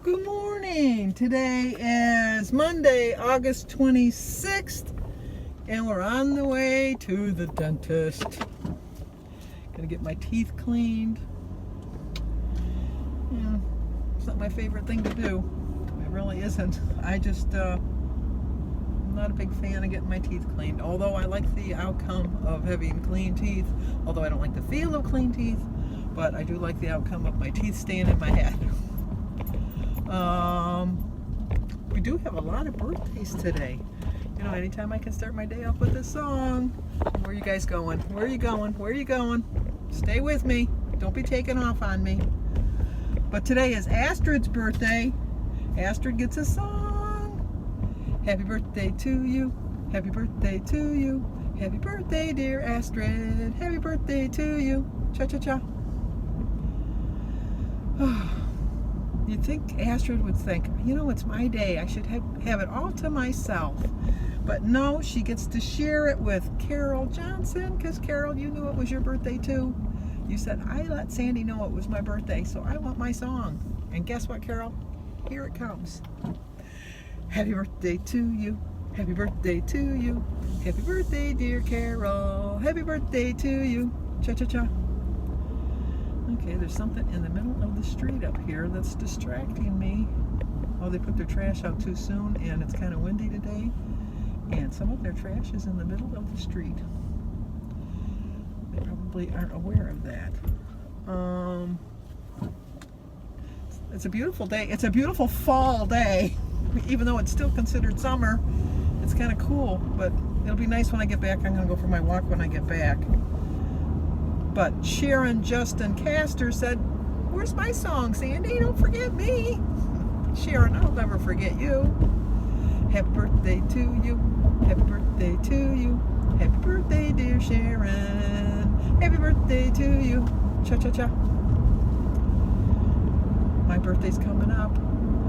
Good morning. Today is Monday, August 26th, and we're on the way to the dentist. Gonna get my teeth cleaned. Yeah, it's not my favorite thing to do. It really isn't. I just, I'm not a big fan of getting my teeth cleaned, although I like the outcome of having clean teeth, although I don't like the feel of clean teeth, but I do like the outcome of my teeth staying in my head. We do have a lot of birthdays today. You know, anytime I can start my day off with a song. Where are you guys going? Where are you going? Where are you going? Stay with me. Don't be taking off on me. But today is Astrid's birthday. Astrid gets a song. Happy birthday to you. Happy birthday to you. Happy birthday, dear Astrid. Happy birthday to you. Cha-cha-cha. You'd think Astrid would think, you know, it's my day. I should have it all to myself. But no, she gets to share it with Carol Johnson, because Carol, you knew it was your birthday too. You said, I let Sandy know it was my birthday, so I want my song. And guess what, Carol? Here it comes. Happy birthday to you. Happy birthday to you. Happy birthday, dear Carol. Happy birthday to you. Cha-cha-cha. Okay, there's something in the middle of the street up here that's distracting me. Oh, they put their trash out too soon, and it's kind of windy today, and some of their trash is in the middle of the street. They probably aren't aware of that. It's a beautiful day. It's a beautiful fall day, even though it's still considered summer. It's kind of cool, but it'll be nice when I get back. I'm going to go for my walk when I get back. But Sharon Justin Castor said, where's my song, Sandy? Don't forget me. Sharon, I'll never forget you. Happy birthday to you. Happy birthday to you. Happy birthday, dear Sharon. Happy birthday to you. Cha-cha-cha. My birthday's coming up.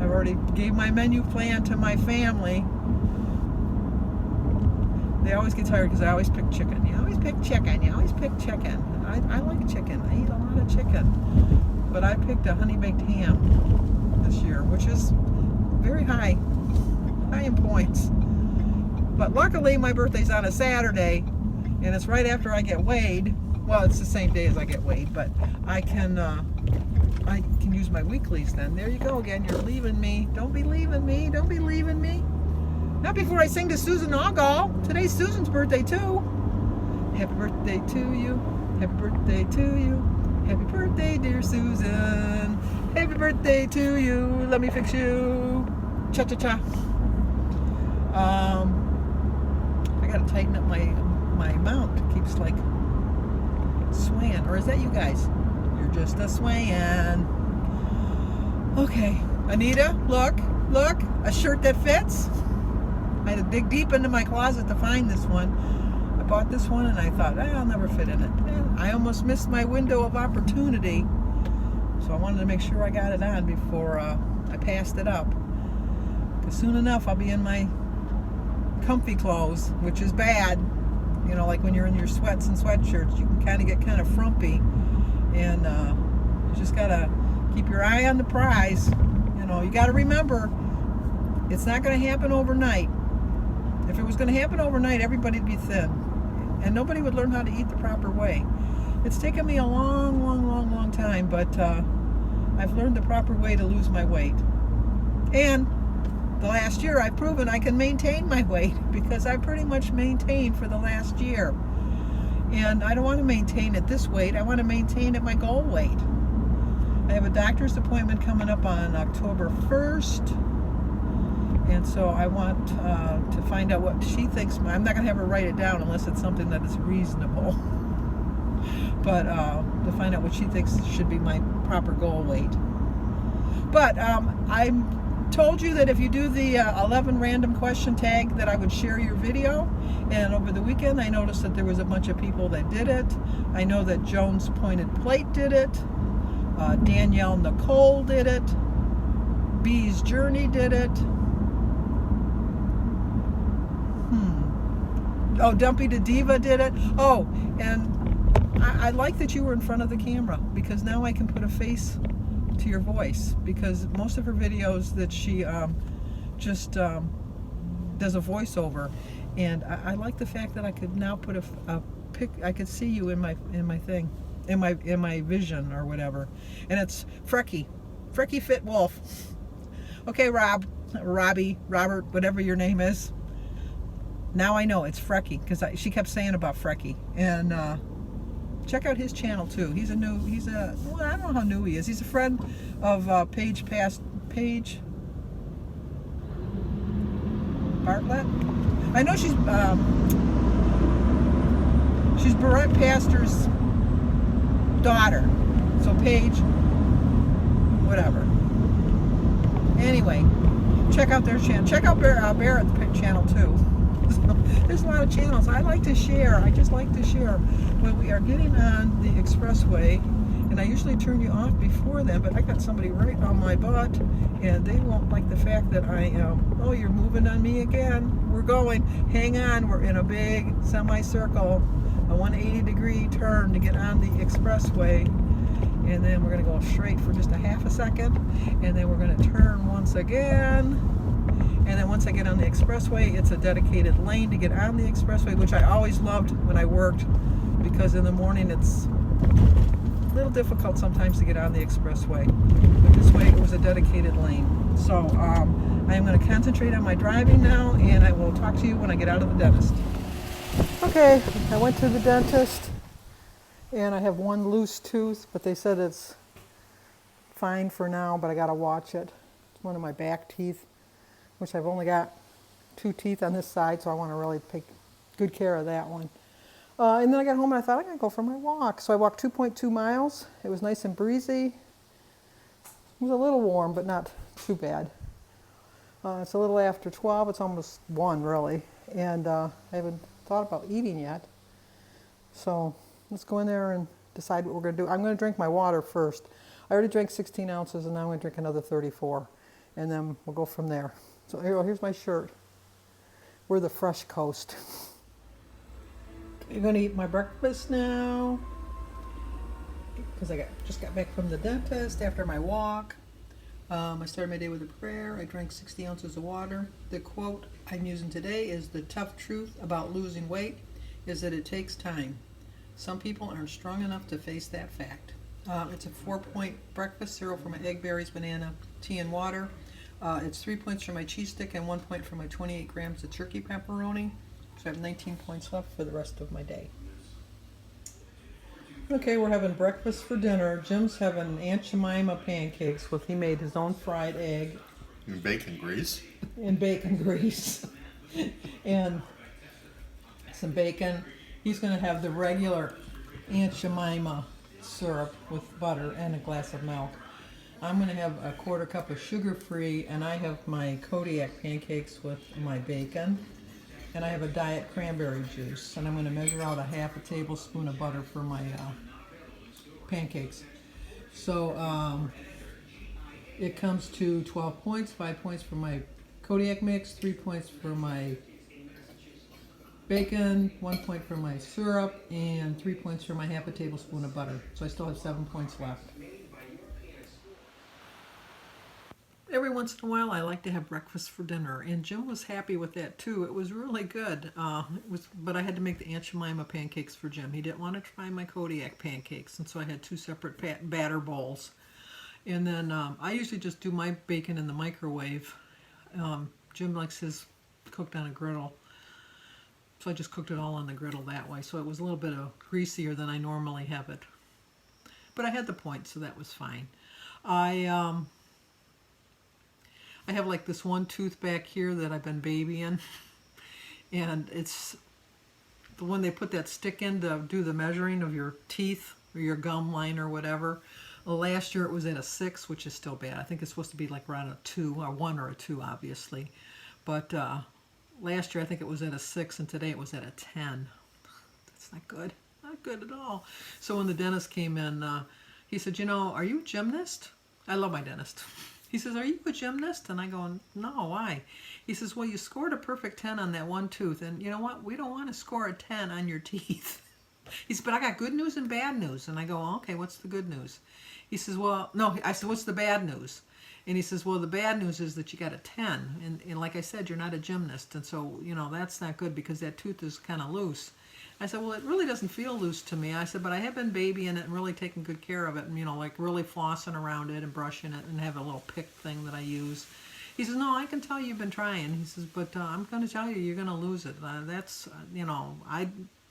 I've already gave my menu plan to my family. They always get tired because I always pick chicken. You always pick chicken. You always pick chicken. I like chicken. I eat a lot of chicken. But I picked a honey-baked ham this year, which is very high in points. But luckily, my birthday's on a Saturday, and it's right after I get weighed. Well, it's the same day as I get weighed, but I can use my weeklies then. There you go again. You're leaving me. Don't be leaving me. Don't be leaving me. Not before I sing to Susan Allgall. Today's Susan's birthday, too. Happy birthday to you. Happy birthday to you. Happy birthday, dear Susan. Happy birthday to you. Let me fix you. Cha-cha-cha. I gotta tighten up my mount. It keeps like swaying. Or is that you guys? You're just a swaying. Okay. Anita, look. A shirt that fits. I had to dig deep into my closet to find this one. I bought this one and I thought, I'll never fit in it. I almost missed my window of opportunity. So I wanted to make sure I got it on before I passed it up. Because soon enough I'll be in my comfy clothes, which is bad. You know, like when you're in your sweats and sweatshirts, you can kind of get kind of frumpy. And you just got to keep your eye on the prize. You know, you got to remember, it's not going to happen overnight. If it was going to happen overnight, everybody'd be thin. And nobody would learn how to eat the proper way. It's taken me a long time, but I've learned the proper way to lose my weight. And the last year I've proven I can maintain my weight, because I pretty much maintained for the last year. And I don't want to maintain at this weight. I want to maintain at my goal weight. I have a doctor's appointment coming up on October 1st. And so I want to find out what she thinks. I'm not going to have her write it down unless it's something that is reasonable. But to find out what she thinks should be my proper goal weight. But I told you that if you do the 11 random question tag that I would share your video. And over the weekend I noticed that there was a bunch of people that did it. I know that Joan's Pointed Plate did it. Danielle Nichole did it. Bee's Journey did it. Oh, Dumpy to Diva did it. Oh, and I like that you were in front of the camera, because now I can put a face to your voice, because most of her videos that she just does a voiceover, and I like the fact that I could now put a pic. I could see you in my thing, in my vision or whatever, and it's Frekifitwolf. Okay, Robbie, Robert, whatever your name is. Now I know it's Frecky, because she kept saying about Frecky. And check out his channel too. Well, I don't know how new he is. He's a friend of Paige Bartlett. I know she's Barrett Pastor's daughter. So Paige, whatever. Anyway, check out their channel. Check out Barrett's channel too. There's a lot of channels. I like to share. I just like to share. When we are getting on the expressway, and I usually turn you off before then, but I got somebody right on my butt, and they won't like the fact that I am, oh, you're moving on me again. We're going. Hang on. We're in a big semicircle, a 180-degree turn to get on the expressway, and then we're going to go straight for just a half a second, and then we're going to turn once again. And then once I get on the expressway, it's a dedicated lane to get on the expressway, which I always loved when I worked, because in the morning it's a little difficult sometimes to get on the expressway. But this way it was a dedicated lane. So I am going to concentrate on my driving now, and I will talk to you when I get out of the dentist. Okay, I went to the dentist, and I have one loose tooth, but they said it's fine for now, but I got to watch it. It's one of my back teeth, which I've only got 2 teeth on this side, so I want to really take good care of that one. And then I got home and I thought, I'm going to go for my walk. So I walked 2.2 miles. It was nice and breezy. It was a little warm, but not too bad. It's a little after 12. It's almost 1, really. And I haven't thought about eating yet. So let's go in there and decide what we're going to do. I'm going to drink my water first. I already drank 16 ounces, and now I'm going to drink another 34. And then we'll go from there. So here's my shirt. We're the Fresh Coast. I'm going to eat my breakfast now, because I just got back from the dentist after my walk. I started my day with a prayer. I drank 60 ounces of water. The quote I'm using today is, "The tough truth about losing weight is that it takes time. Some people aren't strong enough to face that fact." It's a 4-point breakfast: cereal for my egg, berries, banana, tea, and water. It's 3 points for my cheese stick and 1 point for my 28 grams of turkey pepperoni. So I have 19 points left for the rest of my day. Okay, we're having breakfast for dinner. Jim's having Aunt Jemima pancakes he made his own fried egg. And bacon grease. And bacon grease. And some bacon. He's going to have the regular Aunt Jemima syrup with butter and a glass of milk. I'm going to have a 1/4 cup of sugar-free, and I have my Kodiak pancakes with my bacon, and I have a diet cranberry juice, and I'm going to measure out a 1/2 tablespoon of butter for my pancakes. So it comes to 12 points, 5 points for my Kodiak mix, 3 points for my bacon, 1 point for my syrup, and 3 points for my 1/2 tablespoon of butter. So I still have 7 points left. Every once in a while, I like to have breakfast for dinner, and Jim was happy with that too. It was really good. But I had to make the Aunt Jemima pancakes for Jim. He didn't want to try my Kodiak pancakes, and so I had 2 separate batter bowls. And then I usually just do my bacon in the microwave. Jim likes his cooked on a griddle, so I just cooked it all on the griddle that way. So it was a little bit greasier than I normally have it, but I had the point, so that was fine. I have like this one tooth back here that I've been babying, and it's the one they put that stick in to do the measuring of your teeth or your gum line or whatever. Well, last year it was at a 6, which is still bad. I think it's supposed to be like around a 2, or 1 or a 2, obviously. But last year I think it was at a 6, and today it was at a 10. That's not good. Not good at all. So when the dentist came in, he said, are you a gymnast? I love my dentist. He says, are you a gymnast? And I go, no, why? He says, well, you scored a perfect 10 on that one tooth. And you know what? We don't want to score a 10 on your teeth. He said, but I got good news and bad news. And I go, okay, what's the good news? He says, well, no, I said, what's the bad news? And he says, well, the bad news is that you got a 10. And like I said, you're not a gymnast. And so, you know, that's not good because that tooth is kind of loose. I said, well, it really doesn't feel loose to me. I said, but I have been babying it and really taking good care of it. And, you know, like really flossing around it and brushing it and have a little pick thing that I use. He says, no, I can tell you've been trying. He says, but I'm going to tell you, you're going to lose it. You know,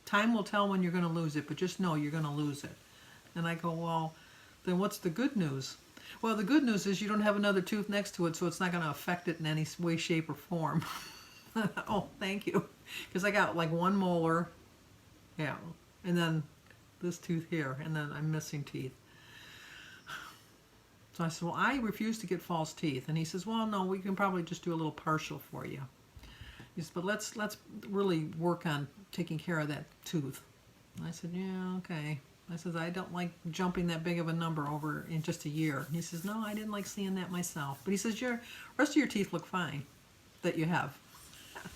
time will tell when you're going to lose it, but just know you're going to lose it. And I go, well, then what's the good news? Well, the good news is you don't have another tooth next to it, so it's not going to affect it in any way, shape, or form. Oh, thank you. Because I got like one molar, yeah, and then this tooth here, and then I'm missing teeth. So I said, well, I refuse to get false teeth. And he says, well, no, we can probably just do a little partial for you. He says, but let's really work on taking care of that tooth. And I said, yeah, okay. I says, I don't like jumping that big of a number over in just a year. And he says, no, I didn't like seeing that myself. But he says, your rest of your teeth look fine that you have.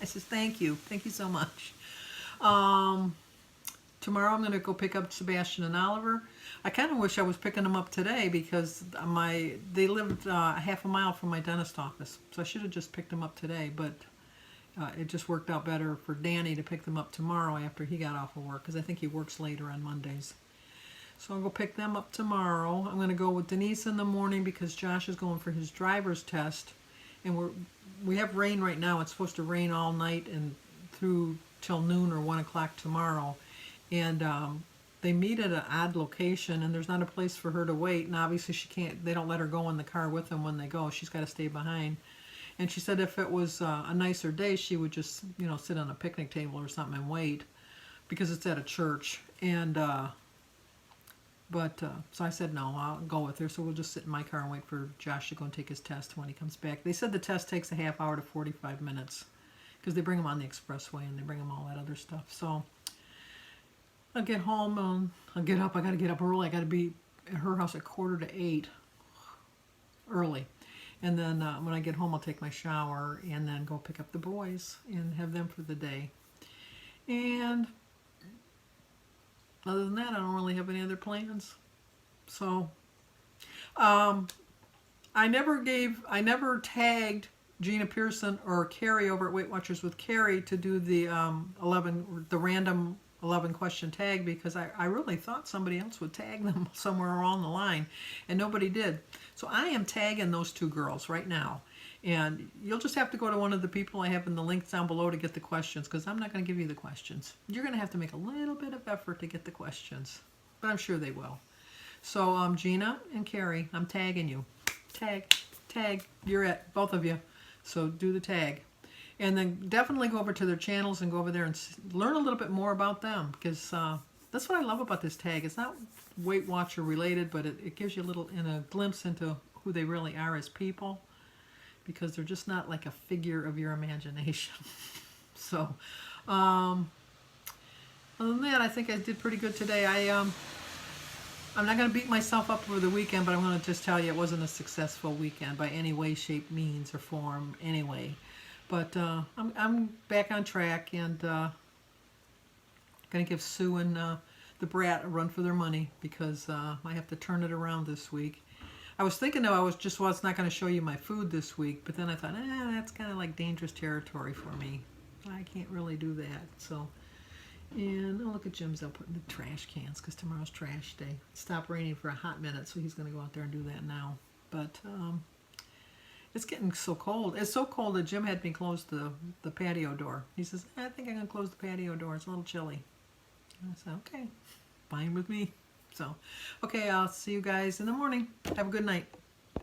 I says, thank you. Thank you so much. Tomorrow I'm going to go pick up Sebastian and Oliver. I kind of wish I was picking them up today because they lived half a mile from my dentist office. So I should have just picked them up today. But it just worked out better for Danny to pick them up tomorrow after he got off of work because I think he works later on Mondays. So I'll go pick them up tomorrow. I'm going to go with Denise in the morning because Josh is going for his driver's test. And we have rain right now. It's supposed to rain all night and through till noon or 1 o'clock tomorrow. And they meet at an odd location, and there's not a place for her to wait. And obviously she can't. They don't let her go in the car with them when they go. She's got to stay behind. And she said if it was a nicer day, she would just, you know, sit on a picnic table or something and wait because it's at a church. And so I said, no, I'll go with her. So we'll just sit in my car and wait for Josh to go and take his test when he comes back. They said the test takes a half hour to 45 minutes because they bring him on the expressway and they bring him all that other stuff. So I'll get home. I'll get up. I got to get up early. I got to be at her house at 7:45 early. And then when I get home, I'll take my shower and then go pick up the boys and have them for the day. And other than that, I don't really have any other plans. So, I never tagged Gina Pearson or Carrie over at Weight Watchers with Carrie to do the random 11 question tag because I really thought somebody else would tag them somewhere along the line, and nobody did. So I am tagging those two girls right now. And you'll just have to go to one of the people I have in the links down below to get the questions because I'm not going to give you the questions. You're going to have to make a little bit of effort to get the questions, but I'm sure they will. So Gina and Carrie, I'm tagging you. Tag, you're it, both of you. So do the tag. And then definitely go over to their channels and go over there and learn a little bit more about them because that's what I love about this tag. It's not Weight Watcher related, but it gives you a glimpse into who they really are as people. Because they're just not like a figure of your imagination. So, other than that, I think I did pretty good today. I'm not going to beat myself up over the weekend, but I'm going to just tell you it wasn't a successful weekend by any way, shape, means, or form anyway. But I'm back on track and going to give Sue and the brat a run for their money because I have to turn it around this week. I was thinking though I was not going to show you my food this week, but then I thought, that's kind of like dangerous territory for me. I can't really do that. So, and look at Jim's out putting the trash cans because tomorrow's trash day. It stopped raining for a hot minute, so he's going to go out there and do that now. But it's getting so cold. It's so cold that Jim had me close the patio door. He says, I think I'm going to close the patio door. It's a little chilly. And I said, okay, fine with me. So, okay, I'll see you guys in the morning. Have a good night.